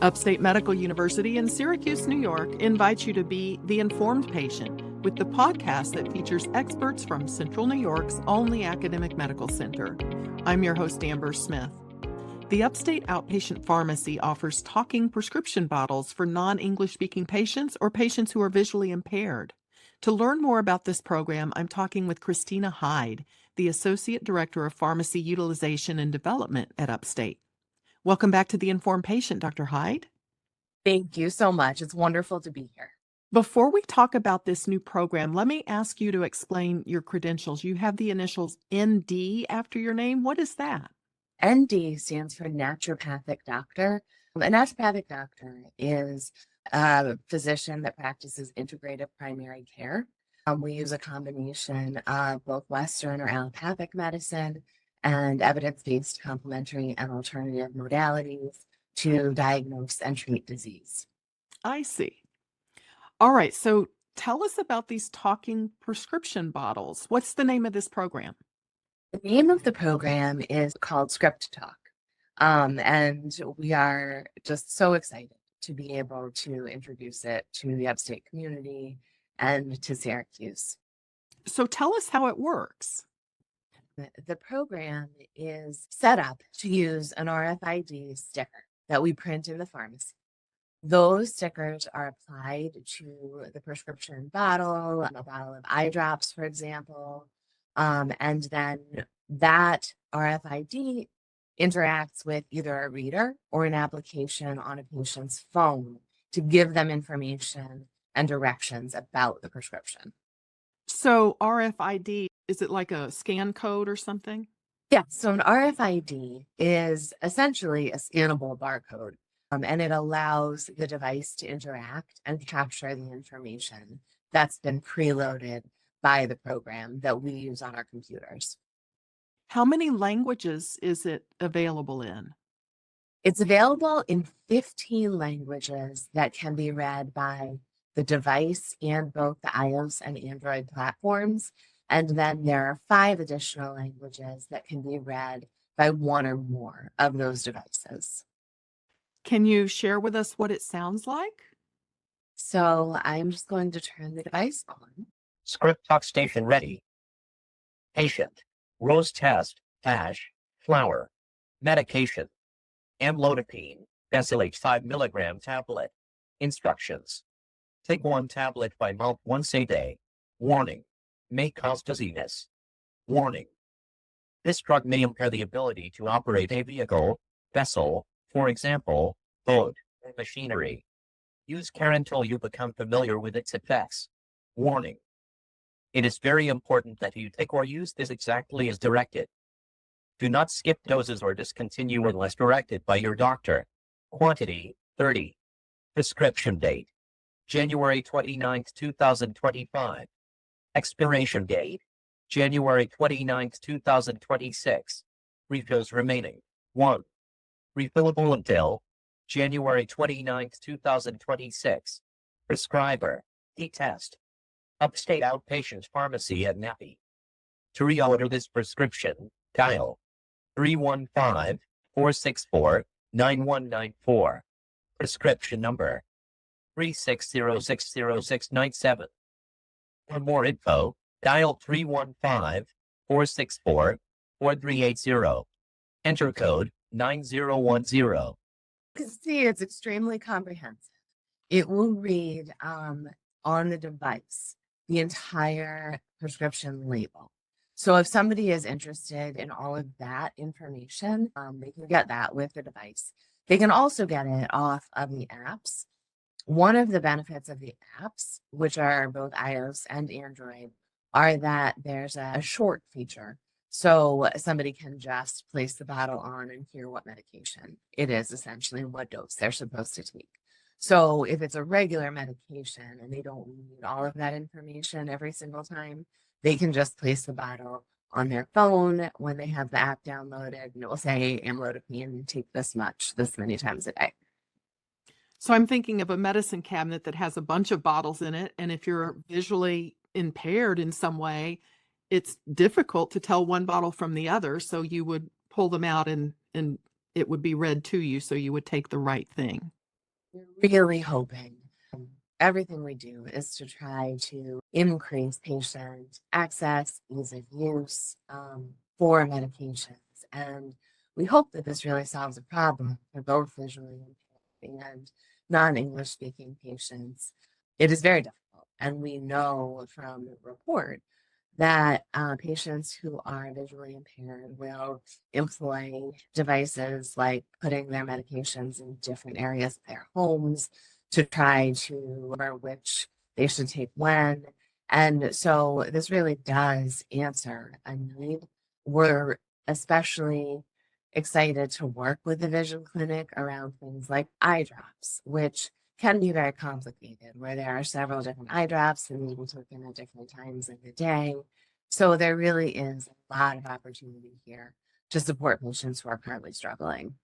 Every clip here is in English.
Upstate Medical University in Syracuse, New York invites you to be the informed patient with the podcast that features experts from Central New York's only academic medical center. I'm your host, Amber Smith. The Upstate Outpatient Pharmacy offers talking prescription bottles for non-English speaking patients or patients who are visually impaired. To learn more about this program, I'm talking with Christina Hyde, the Associate Director of Pharmacy Utilization and Development at Upstate. Welcome back to The Informed Patient, Dr. Hyde. Thank you so much. It's wonderful to be here. Before we talk about this new program, let me ask you to explain your credentials. You have the initials ND after your name. What is that? ND stands for naturopathic doctor. A naturopathic doctor is a physician that practices integrative primary care. We use a combination of both Western or allopathic medicine and evidence-based complementary and alternative modalities to diagnose and treat disease. I see. All right, so tell us about these talking prescription bottles. What's the name of this program? The name of the program is called ScriptTalk, and we are just so excited to be able to introduce it to the Upstate community and to Syracuse. So tell us how it works. The program is set up to use an RFID sticker that we print in the pharmacy. Those stickers are applied to the prescription bottle, a bottle of eye drops, for example, and then that RFID interacts with either a reader or an application on a patient's phone to give them information and directions about the prescription. So RFID, is it like a scan code or something? Yeah, so an RFID is essentially a scannable barcode, and it allows the device to interact and capture the information that's been preloaded by the program that we use on our computers. How many languages is it available in? It's available in 15 languages that can be read by the device and both the iOS and Android platforms. And then there are 5 additional languages that can be read by one or more of those devices. Can you share with us what it sounds like? So I'm just going to turn the device on. ScriptTalk station ready. Patient. Rose test. Ash. Flour. Medication. Amlodipine. SLH 5 milligram tablet. Instructions. Take 1 tablet by mouth once a day. Warning. May cause dizziness. Warning. This drug may impair the ability to operate a vehicle, vessel, for example, boat, or machinery. Use care until you become familiar with its effects. Warning. It is very important that you take or use this exactly as directed. Do not skip doses or discontinue unless directed by your doctor. Quantity, 30. Prescription date, January 29th, 2025. Expiration date, January 29th, 2026. Refills remaining, 1. Refillable until January 29th, 2026. Prescriber, D-Test. Upstate Outpatient Pharmacy at Nappy. To reorder this prescription, dial 315-464-9194. Prescription number 3606067. For more info, dial 315-464-4380. Enter code 9010. You can see it's extremely comprehensive. It will read on the device the entire prescription label. So if somebody is interested in all of that information, they can get that with the device. They can also get it off of the apps. One of the benefits of the apps, which are both iOS and Android, are that there's a short feature. So somebody can just place the bottle on and hear what medication it is, essentially, and what dose they're supposed to take. So if it's a regular medication and they don't need all of that information every single time, they can just place the bottle on their phone when they have the app downloaded, and it will say amlodipine, take this much, this many times a day. So I'm thinking of a medicine cabinet that has a bunch of bottles in it, and if you're visually impaired in some way, it's difficult to tell one bottle from the other, so you would pull them out and it would be read to you, so you would take the right thing. really hoping everything we do is to try to increase patient access, ease of use for medications. And we hope that this really solves a problem for both visually impaired and non-English speaking patients. It is very difficult. And we know from the report that patients who are visually impaired will employ devices like putting their medications in different areas of their homes to try to remember which they should take when. And so this really does answer a need. We're especially excited to work with the vision clinic around things like eye drops, which can be very complicated, where there are several different eye drops and need to be taken at different times of the day. So there really is a lot of opportunity here to support patients who are currently struggling.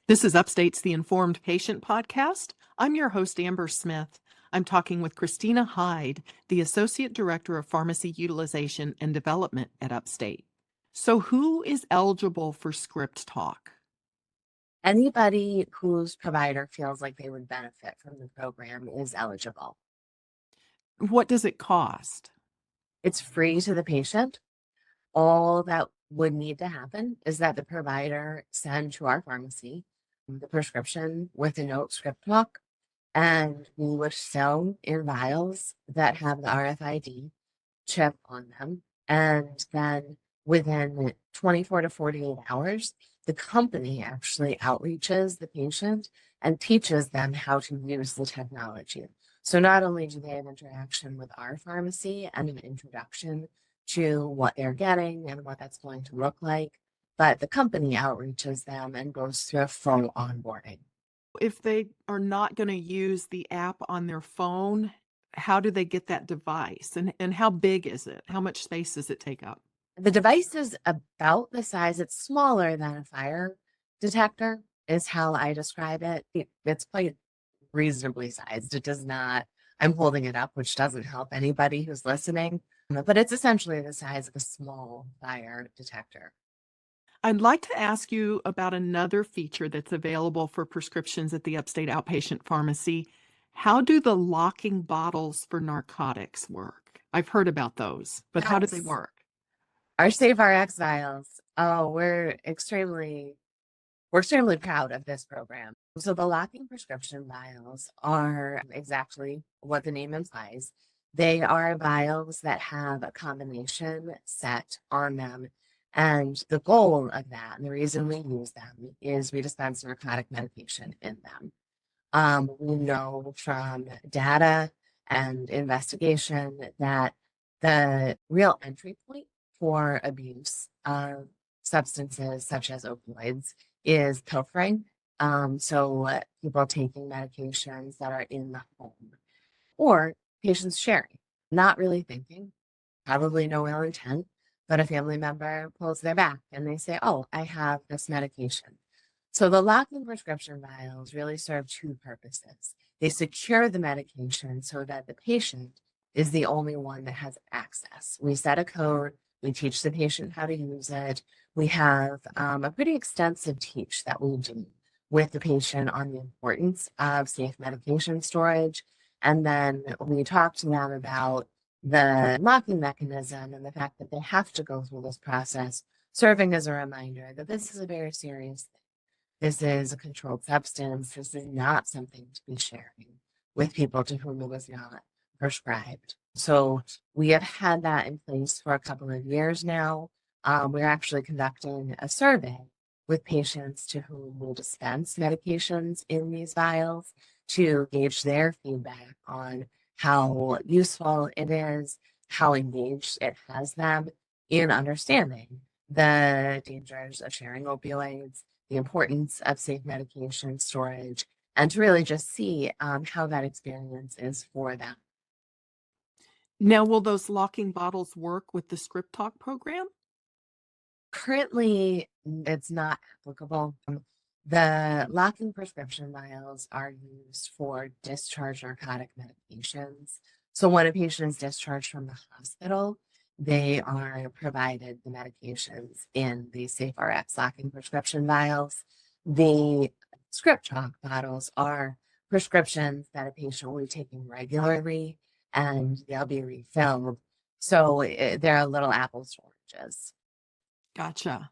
This is Upstate's The Informed Patient Podcast. I'm your host, Amber Smith. I'm talking with Christina Hyde, the Associate Director of Pharmacy Utilization and Development at Upstate. So who is eligible for ScriptTalk? Anybody whose provider feels like they would benefit from the program is eligible. What does it cost? It's free to the patient. All that would need to happen is that the provider send to our pharmacy the prescription with a note ScriptTalk, and we would sell in vials that have the RFID chip on them. And then within 24 to 48 hours, the company actually outreaches the patient and teaches them how to use the technology. So not only do they have interaction with our pharmacy and an introduction to what they're getting and what that's going to look like, but the company outreaches them and goes through a full onboarding. If they are not going to use the app on their phone, how do they get that device? And how big is it? How much space does it take up? The device is about the size, it's smaller than a fire detector, is how I describe it. It's quite reasonably sized. It does not, I'm holding it up, which doesn't help anybody who's listening, but it's essentially the size of a small fire detector. I'd like to ask you about another feature that's available for prescriptions at the Upstate Outpatient Pharmacy. How do the locking bottles for narcotics work? I've heard about those, but how do they Yes. work? Our Safe RX vials, we're extremely proud of this program. So the locking prescription vials are exactly what the name implies. They are vials that have a combination set on them. And the goal of that, and the reason we use them, is we dispense narcotic medication in them. We know from data and investigation that the real entry point for abuse of substances such as opioids is pilfering. So people taking medications that are in the home, or patients sharing, not really thinking, probably no ill intent, but a family member pulls their back and they say, "Oh, I have this medication." So the locking prescription vials really serve two purposes. They secure the medication so that the patient is the only one that has access. We set a code, we teach the patient how to use it. We have a pretty extensive teach that we do with the patient on the importance of safe medication storage. And then we talk to them about the locking mechanism and the fact that they have to go through this process, serving as a reminder that this is a very serious thing. This is a controlled substance. This is not something to be sharing with people to whom it was not prescribed. So we have had that in place for a couple of years now. We're actually conducting a survey with patients to whom we dispense medications in these vials to gauge their feedback on how useful it is, how engaged it has them in understanding the dangers of sharing opioids, the importance of safe medication storage, and to really just see how that experience is for them. Now, will those locking bottles work with the ScriptTalk program? Currently, it's not applicable. The locking prescription vials are used for discharge narcotic medications. So when a patient is discharged from the hospital, they are provided the medications in the Safe RX locking prescription vials. The ScriptTalk bottles are prescriptions that a patient will be taking regularly, and they'll be refilled. So they're a little apples to oranges. Gotcha.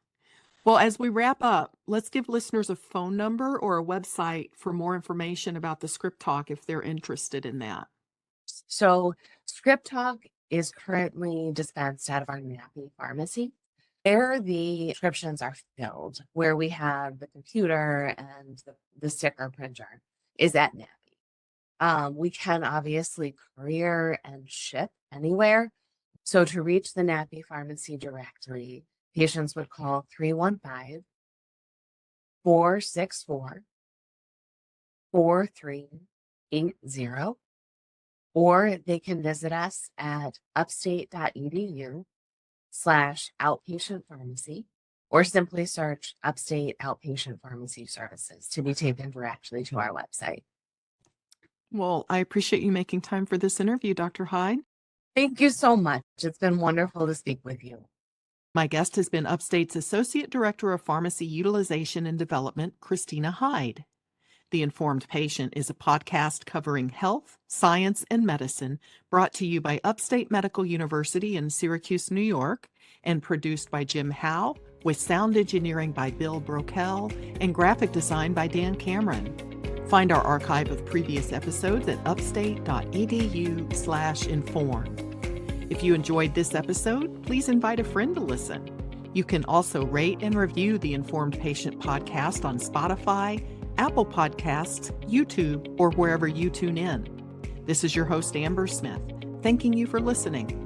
Well, as we wrap up, let's give listeners a phone number or a website for more information about the ScriptTalk if they're interested in that. So ScriptTalk is currently dispensed out of our NAPI pharmacy. There, the prescriptions are filled, where we have the computer and the sticker printer is at NAPI. We can obviously courier and ship anywhere. So to reach the NAPI pharmacy directly, patients would call 315-464-4380, or they can visit us at upstate.edu/outpatient pharmacy, or simply search Upstate Outpatient Pharmacy Services to be taken directly to our website. Well, I appreciate you making time for this interview, Dr. Hyde. Thank you so much. It's been wonderful to speak with you. My guest has been Upstate's Associate Director of Pharmacy Utilization and Development, Christina Hyde. The Informed Patient is a podcast covering health, science, and medicine, brought to you by Upstate Medical University in Syracuse, New York, and produced by Jim Howe, with sound engineering by Bill Brokel and graphic design by Dan Cameron. Find our archive of previous episodes at upstate.edu/informed. If you enjoyed this episode, please invite a friend to listen. You can also rate and review the Informed Patient podcast on Spotify, Apple Podcasts, YouTube, or wherever you tune in. This is your host, Amber Smith, thanking you for listening.